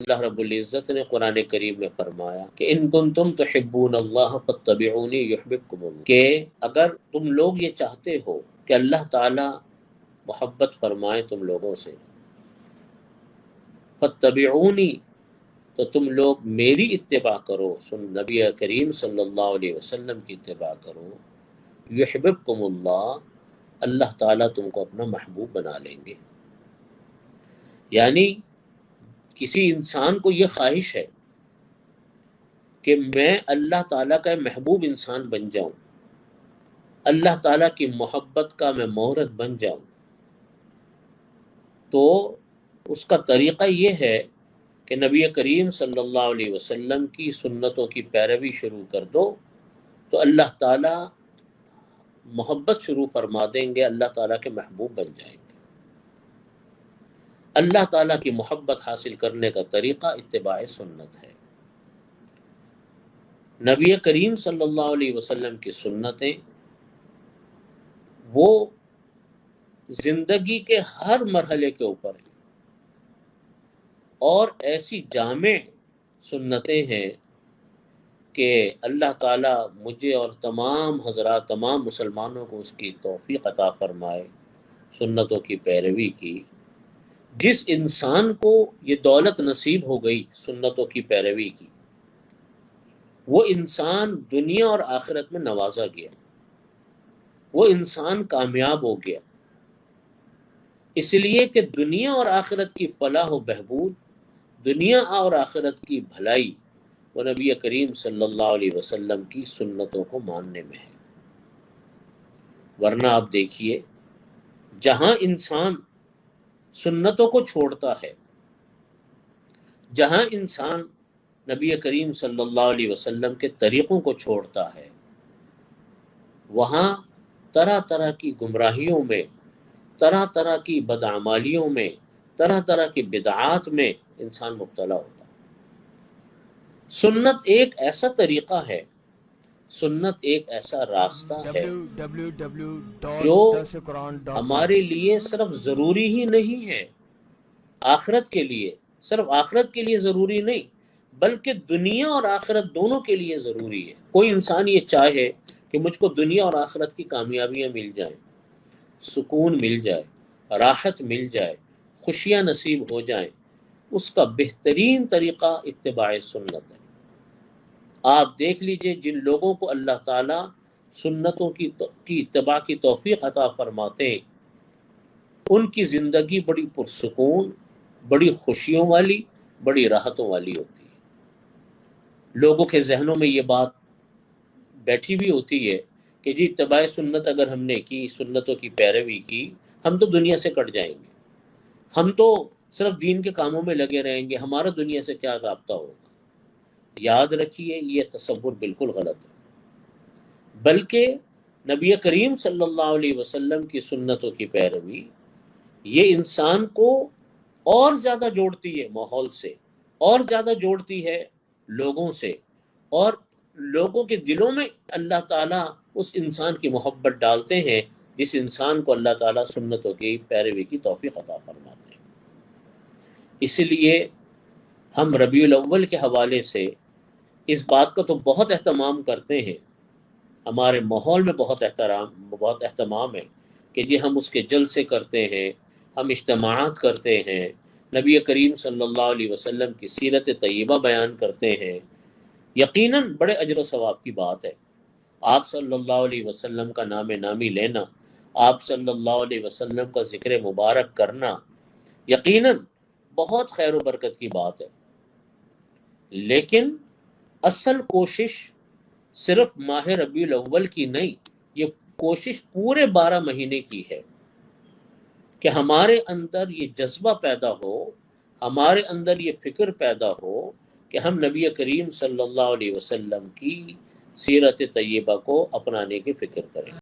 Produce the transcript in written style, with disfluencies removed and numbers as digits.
اللہ رب العزت نے قرآن کریم میں فرمایا کہ ان کنتم تحبون اللہ فاتبعونی یحببکم اللہ، کہ اگر تم لوگ یہ چاہتے ہو کہ اللہ تعالی محبت فرمائے تم لوگوں سے، فاتبعونی، تو تم لوگ میری اتباع کرو، نبی کریم صلی اللہ علیہ وسلم کی اتباع کرو، یحببکم اللہ، اللہ تعالیٰ تم کو اپنا محبوب بنا لیں گے۔ یعنی کسی انسان کو یہ خواہش ہے کہ میں اللہ تعالیٰ کا محبوب انسان بن جاؤں، اللہ تعالیٰ کی محبت کا میں مورد بن جاؤں، تو اس کا طریقہ یہ ہے کہ نبی کریم صلی اللہ علیہ وسلم کی سنتوں کی پیروی شروع کر دو، تو اللہ تعالیٰ محبت شروع فرما دیں گے، اللہ تعالیٰ کے محبوب بن جائیں گے۔ اللہ تعالیٰ کی محبت حاصل کرنے کا طریقہ اتباع سنت ہے۔ نبی کریم صلی اللہ علیہ وسلم کی سنتیں وہ زندگی کے ہر مرحلے کے اوپر ہیں، اور ایسی جامع سنتیں ہیں کہ اللہ تعالیٰ مجھے اور تمام حضرات، تمام مسلمانوں کو اس کی توفیق عطا فرمائے سنتوں کی پیروی کی۔ جس انسان کو یہ دولت نصیب ہو گئی سنتوں کی پیروی کی، وہ انسان دنیا اور آخرت میں نوازا گیا، وہ انسان کامیاب ہو گیا، اس لیے کہ دنیا اور آخرت کی فلاح و بہبود، دنیا اور آخرت کی بھلائی وہ نبی کریم صلی اللہ علیہ وسلم کی سنتوں کو ماننے میں ہے۔ ورنہ آپ دیکھیے، جہاں انسان سنتوں کو چھوڑتا ہے، جہاں انسان نبی کریم صلی اللہ علیہ وسلم کے طریقوں کو چھوڑتا ہے، وہاں طرح طرح کی گمراہیوں میں، طرح طرح کی بدعمالیوں میں، طرح طرح کی بدعات میں انسان مبتلا ہوتا ہے۔ سنت ایک ایسا طریقہ ہے، سنت ایک ایسا راستہ ہے جو ہمارے لیے صرف ضروری ہی نہیں ہے آخرت کے لیے، صرف آخرت کے لیے ضروری نہیں، بلکہ دنیا اور آخرت دونوں کے لیے ضروری ہے۔ کوئی انسان یہ چاہے کہ مجھ کو دنیا اور آخرت کی کامیابیاں مل جائیں، سکون مل جائے، راحت مل جائے، خوشیاں نصیب ہو جائیں، اس کا بہترین طریقہ اتباع سنت ہے۔ آپ دیکھ لیجئے، جن لوگوں کو اللہ تعالیٰ سنتوں کی اتباع کی توفیق عطا فرماتے ہیں، ان کی زندگی بڑی پرسکون، بڑی خوشیوں والی، بڑی راحتوں والی ہوتی ہے۔ لوگوں کے ذہنوں میں یہ بات بیٹھی بھی ہوتی ہے کہ جی اتباع سنت اگر ہم نے کی، سنتوں کی پیروی کی، ہم تو دنیا سے کٹ جائیں گے، ہم تو صرف دین کے کاموں میں لگے رہیں گے، ہمارا دنیا سے کیا رابطہ ہوگا۔ یاد رکھیے، یہ تصور بالکل غلط ہے، بلکہ نبی کریم صلی اللہ علیہ وسلم کی سنتوں کی پیروی یہ انسان کو اور زیادہ جوڑتی ہے ماحول سے، اور زیادہ جوڑتی ہے لوگوں سے، اور لوگوں کے دلوں میں اللہ تعالیٰ اس انسان کی محبت ڈالتے ہیں جس انسان کو اللہ تعالیٰ سنتوں کی پیروی کی توفیق عطا فرماتے ہیں۔ اس لیے ہم ربیع الاول کے حوالے سے اس بات کا تو بہت اہتمام کرتے ہیں، ہمارے ماحول میں بہت اہتمام ہے کہ جی ہم اس کے جلسے کرتے ہیں، ہم اجتماعات کرتے ہیں، نبی کریم صلی اللہ علیہ وسلم کی سیرت طیبہ بیان کرتے ہیں۔ یقیناً بڑے اجر و ثواب کی بات ہے، آپ صلی اللہ علیہ وسلم کا نام نامی لینا، آپ صلی اللہ علیہ وسلم کا ذکر مبارک کرنا، یقیناً بہت خیر و برکت کی بات ہے۔ لیکن اصل کوشش صرف ماہ ربیع الاول کی نہیں، یہ کوشش پورے 12 مہینے کی ہے کہ ہمارے اندر یہ جذبہ پیدا ہو، ہمارے اندر یہ فکر پیدا ہو کہ ہم نبی کریم صلی اللہ علیہ وسلم کی سیرت طیبہ کو اپنانے کی فکر کریں۔